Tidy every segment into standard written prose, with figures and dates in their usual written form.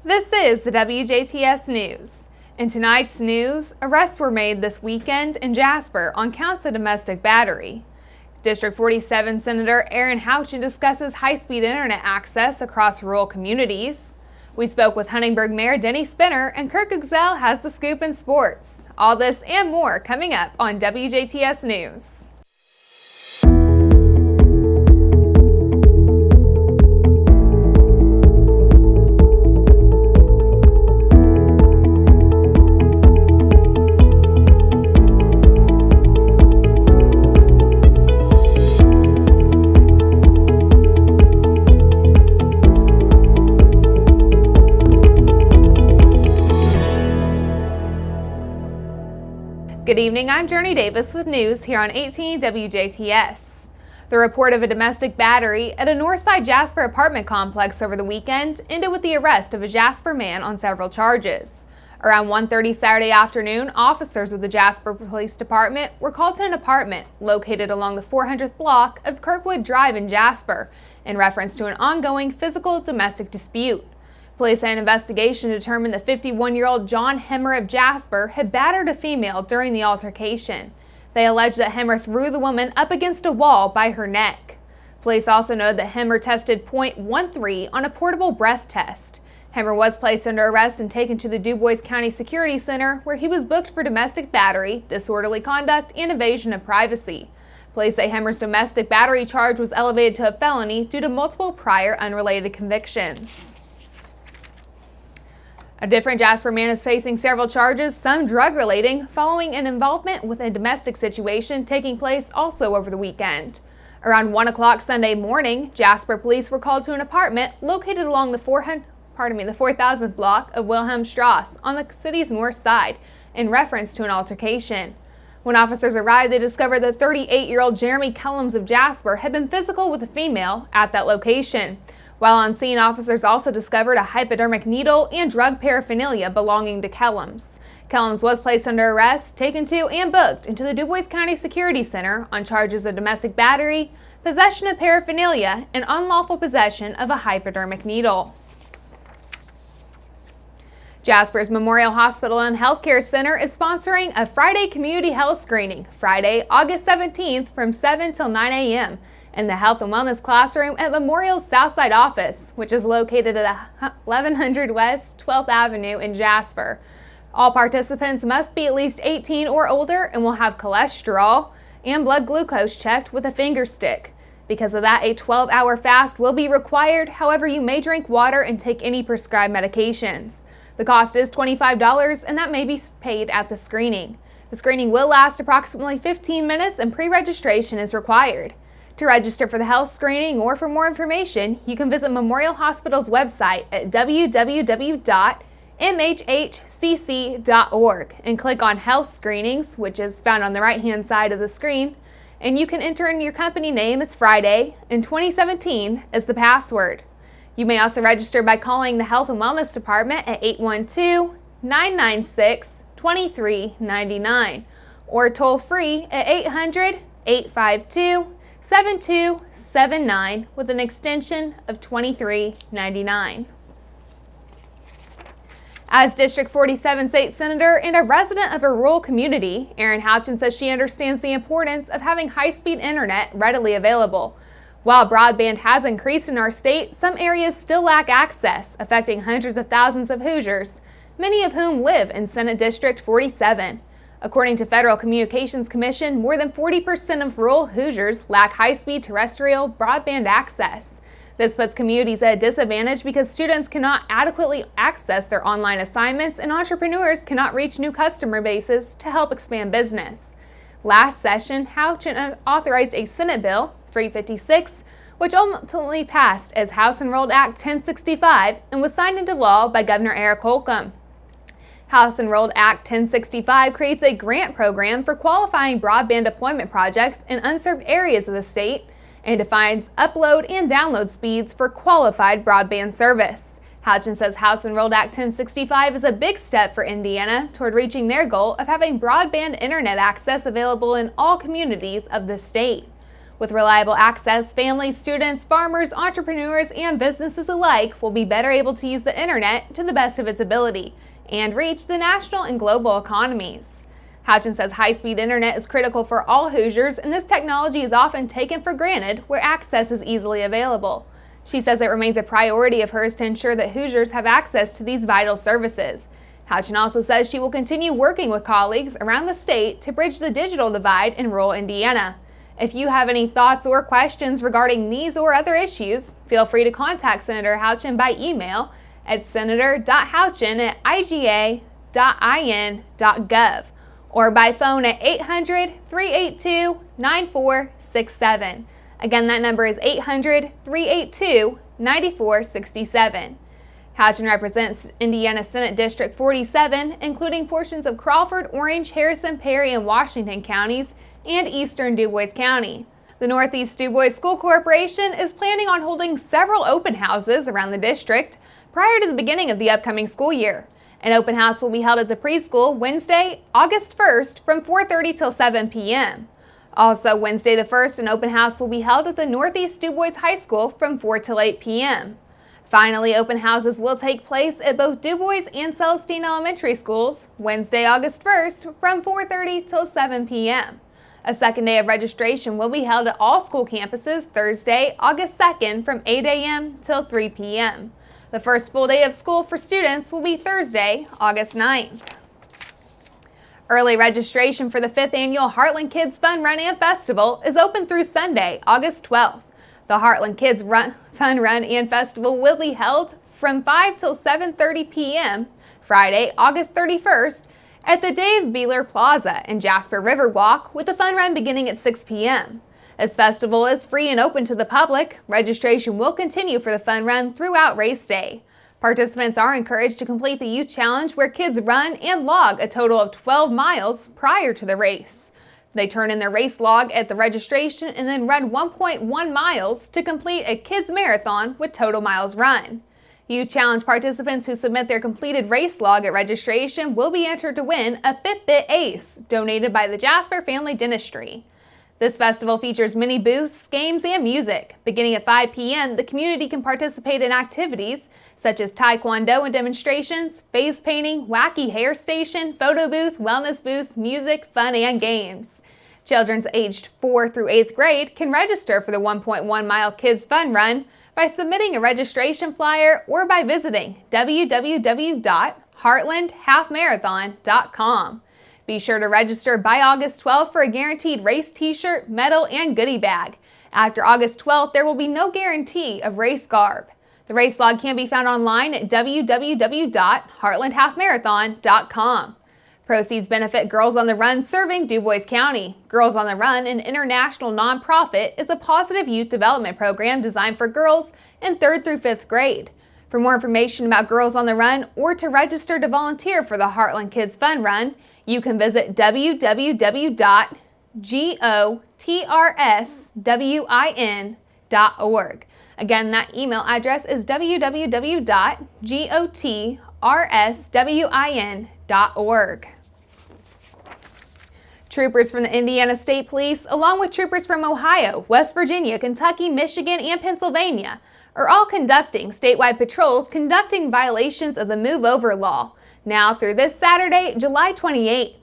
This is the WJTS News. In tonight's news, arrests were made this weekend in Jasper on counts of domestic battery. District 47 Senator Aaron Houchin discusses high-speed internet access across rural communities. We spoke with Huntingburg Mayor Denny Spinner, and Kirk Uxell has the scoop in sports. All this and more coming up on WJTS News. Good evening, I'm Jurnee Davis with news here on 18 WJTS. The report of a domestic battery at a Northside Jasper apartment complex over the weekend ended with the arrest of a Jasper man on several charges. Around 1:30 Saturday afternoon, officers with the Jasper Police Department were called to an apartment located along the 400th block of Kirkwood Drive in Jasper in reference to an ongoing physical domestic dispute. Police say an investigation determined that 51-year-old John Hemmer of Jasper had battered a female during the altercation. They allege that Hemmer threw the woman up against a wall by her neck. Police also noted that Hemmer tested .13 on a portable breath test. Hemmer was placed under arrest and taken to the DuBois County Security Center, where he was booked for domestic battery, disorderly conduct, and evasion of privacy. Police say Hemmer's domestic battery charge was elevated to a felony due to multiple prior unrelated convictions. A different Jasper man is facing several charges, some drug-relating, following an involvement with a domestic situation taking place also over the weekend. Around 1 o'clock Sunday morning, Jasper police were called to an apartment located along the 4,000th block of Wilhelmstrasse on the city's north side in reference to an altercation. When officers arrived, they discovered that 38-year-old Jeremy Kellums of Jasper had been physical with a female at that location. While on scene, officers also discovered a hypodermic needle and drug paraphernalia belonging to Kellums. Kellums was placed under arrest, taken to and booked into the DuBois County Security Center on charges of domestic battery, possession of paraphernalia, and unlawful possession of a hypodermic needle. Jasper's Memorial Hospital and Healthcare Center is sponsoring a Friday community health screening, Friday, August 17th from 7 till 9 a.m. in the Health and Wellness Classroom at Memorial's Southside office, which is located at 1100 West 12th Avenue in Jasper. All participants must be at least 18 or older and will have cholesterol and blood glucose checked with a finger stick. Because of that, a 12-hour fast will be required. However, you may drink water and take any prescribed medications. The cost is $25, and that may be paid at the screening. The screening will last approximately 15 minutes, and pre-registration is required. To register for the health screening or for more information, you can visit Memorial Hospital's website at www.mhhcc.org and click on Health Screenings, which is found on the right-hand side of the screen, and you can enter in your company name as Friday and 2017 as the password. You may also register by calling the Health and Wellness Department at 812-996-2399 or toll free at 800-852-7279 with an extension of 2399. As District 47 State Senator and a resident of a rural community, Aaron Houchin says she understands the importance of having high-speed internet readily available. While broadband has increased in our state, some areas still lack access, affecting hundreds of thousands of Hoosiers, many of whom live in Senate District 47. According to Federal Communications Commission, more than 40% of rural Hoosiers lack high-speed terrestrial broadband access. This puts communities at a disadvantage because students cannot adequately access their online assignments and entrepreneurs cannot reach new customer bases to help expand business. Last session, Houchin authorized a Senate bill, 356, which ultimately passed as House Enrolled Act 1065 and was signed into law by Governor Eric Holcomb. House Enrolled Act 1065 creates a grant program for qualifying broadband deployment projects in unserved areas of the state and defines upload and download speeds for qualified broadband service. Houchin says House Enrolled Act 1065 is a big step for Indiana toward reaching their goal of having broadband internet access available in all communities of the state. With reliable access, families, students, farmers, entrepreneurs, and businesses alike will be better able to use the internet to the best of its ability and reach the national and global economies. Houchin says high-speed internet is critical for all Hoosiers, and this technology is often taken for granted where access is easily available. She says it remains a priority of hers to ensure that Hoosiers have access to these vital services. Houchin also says she will continue working with colleagues around the state to bridge the digital divide in rural Indiana. If you have any thoughts or questions regarding these or other issues, feel free to contact Senator Houchin by email at senator.houchin@iga.in.gov or by phone at 800-382-9467. Again, that number is 800-382-9467. Houchin represents Indiana Senate District 47, including portions of Crawford, Orange, Harrison, Perry, and Washington counties, and eastern DuBois County. The Northeast DuBois School Corporation is planning on holding several open houses around the district prior to the beginning of the upcoming school year. An open house will be held at the preschool Wednesday, August 1st from 4:30 till 7 p.m. Also, Wednesday the 1st, an open house will be held at the Northeast DuBois High School from 4 till 8 p.m. Finally, open houses will take place at both DuBois and Celestine Elementary Schools Wednesday, August 1st from 4:30 till 7 p.m. A second day of registration will be held at all school campuses Thursday, August 2nd from 8 a.m. till 3 p.m. The first full day of school for students will be Thursday, August 9th. Early registration for the 5th Annual Heartland Kids Fun Run and Festival is open through Sunday, August 12th. The Heartland Kids Fun Run and Festival will be held from 5 till 7:30 p.m. Friday, August 31st, at the Dave Beeler Plaza and Jasper Riverwalk, with the fun run beginning at 6 p.m. This festival is free and open to the public. Registration will continue for the fun run throughout race day. Participants are encouraged to complete the Youth Challenge, where kids run and log a total of 12 miles prior to the race. They turn in their race log at the registration and then run 1.1 miles to complete a kids marathon with total miles run. Youth Challenge participants who submit their completed race log at registration will be entered to win a Fitbit Ace donated by the Jasper Family Dentistry. This festival features many booths, games, and music. Beginning at 5 p.m., the community can participate in activities such as taekwondo and demonstrations, face painting, wacky hair station, photo booth, wellness booths, music, fun, and games. Children aged 4 through 8th grade can register for the 1.1-mile Kids Fun Run by submitting a registration flyer or by visiting www.heartlandhalfmarathon.com. Be sure to register by August 12th for a guaranteed race t-shirt, medal, and goodie bag. After August 12th, there will be no guarantee of race garb. The race log can be found online at www.heartlandhalfmarathon.com. Proceeds benefit Girls on the Run serving DuBois County. Girls on the Run, an international nonprofit, is a positive youth development program designed for girls in 3rd through 5th grade. For more information about Girls on the Run or to register to volunteer for the Heartland Kids Fun Run, you can visit www.gotrswin.org. Again, that email address is www.gotrswin.org. Troopers from the Indiana State Police, along with troopers from Ohio, West Virginia, Kentucky, Michigan, and Pennsylvania, are all conducting statewide patrols conducting violations of the Move Over law, now through this Saturday, July 28th.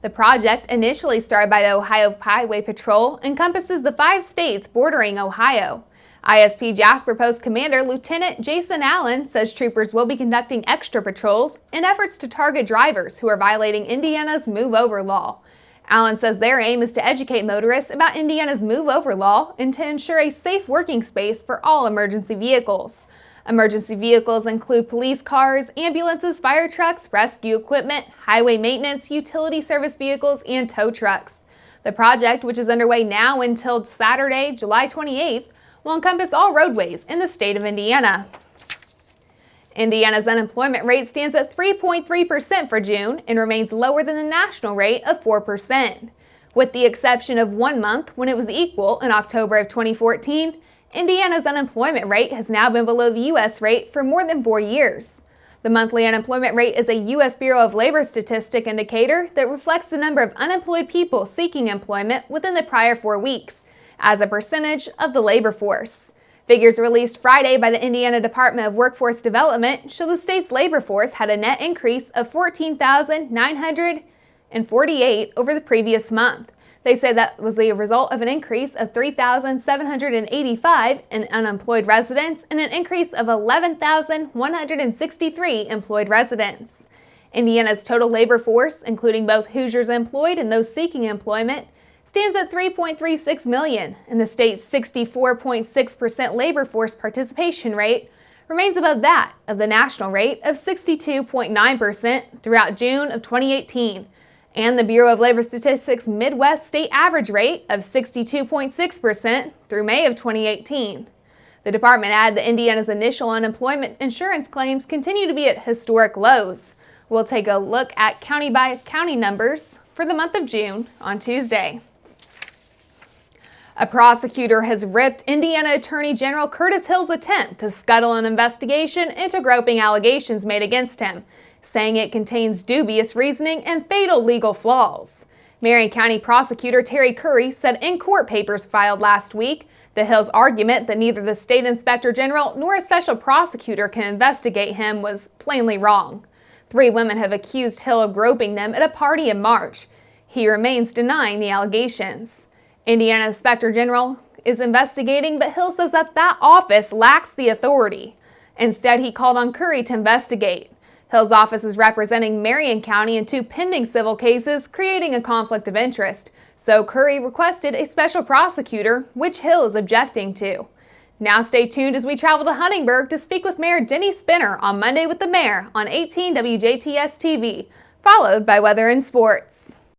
The project, initially started by the Ohio Highway Patrol, encompasses the 5 states bordering Ohio. ISP Jasper Post Commander Lieutenant Jason Allen says troopers will be conducting extra patrols in efforts to target drivers who are violating Indiana's Move Over law. Allen says their aim is to educate motorists about Indiana's Move Over law and to ensure a safe working space for all emergency vehicles. Emergency vehicles include police cars, ambulances, fire trucks, rescue equipment, highway maintenance, utility service vehicles, and tow trucks. The project, which is underway now until Saturday, July 28th, will encompass all roadways in the state of Indiana. Indiana's unemployment rate stands at 3.3% for June and remains lower than the national rate of 4%. With the exception of 1 month when it was equal in October of 2014, Indiana's unemployment rate has now been below the U.S. rate for more than 4 years. The monthly unemployment rate is a U.S. Bureau of Labor statistic indicator that reflects the number of unemployed people seeking employment within the prior 4 weeks. as a percentage of the labor force. Figures released Friday by the Indiana Department of Workforce Development show the state's labor force had a net increase of 14,948 over the previous month. They say that was the result of an increase of 3,785 in unemployed residents and an increase of 11,163 employed residents. Indiana's total labor force, including both Hoosiers employed and those seeking employment, stands at 3.36 million, and the state's 64.6% labor force participation rate remains above that of the national rate of 62.9% throughout June of 2018, and the Bureau of Labor Statistics Midwest state average rate of 62.6% through May of 2018. The department added that Indiana's initial unemployment insurance claims continue to be at historic lows. We'll take a look at county-by-county numbers for the month of June on Tuesday. A prosecutor has ripped Indiana Attorney General Curtis Hill's attempt to scuttle an investigation into groping allegations made against him, saying it contains dubious reasoning and fatal legal flaws. Marion County Prosecutor Terry Curry said in court papers filed last week that Hill's argument that neither the state inspector general nor a special prosecutor can investigate him was plainly wrong. 3 women have accused Hill of groping them at a party in March. He remains denying the allegations. Indiana Inspector General is investigating, but Hill says that office lacks the authority. Instead, he called on Curry to investigate. Hill's office is representing Marion County in 2 pending civil cases, creating a conflict of interest. So Curry requested a special prosecutor, which Hill is objecting to. Now stay tuned as we travel to Huntingburg to speak with Mayor Denny Spinner on Monday with the Mayor on 18 WJTS TV, followed by weather and sports.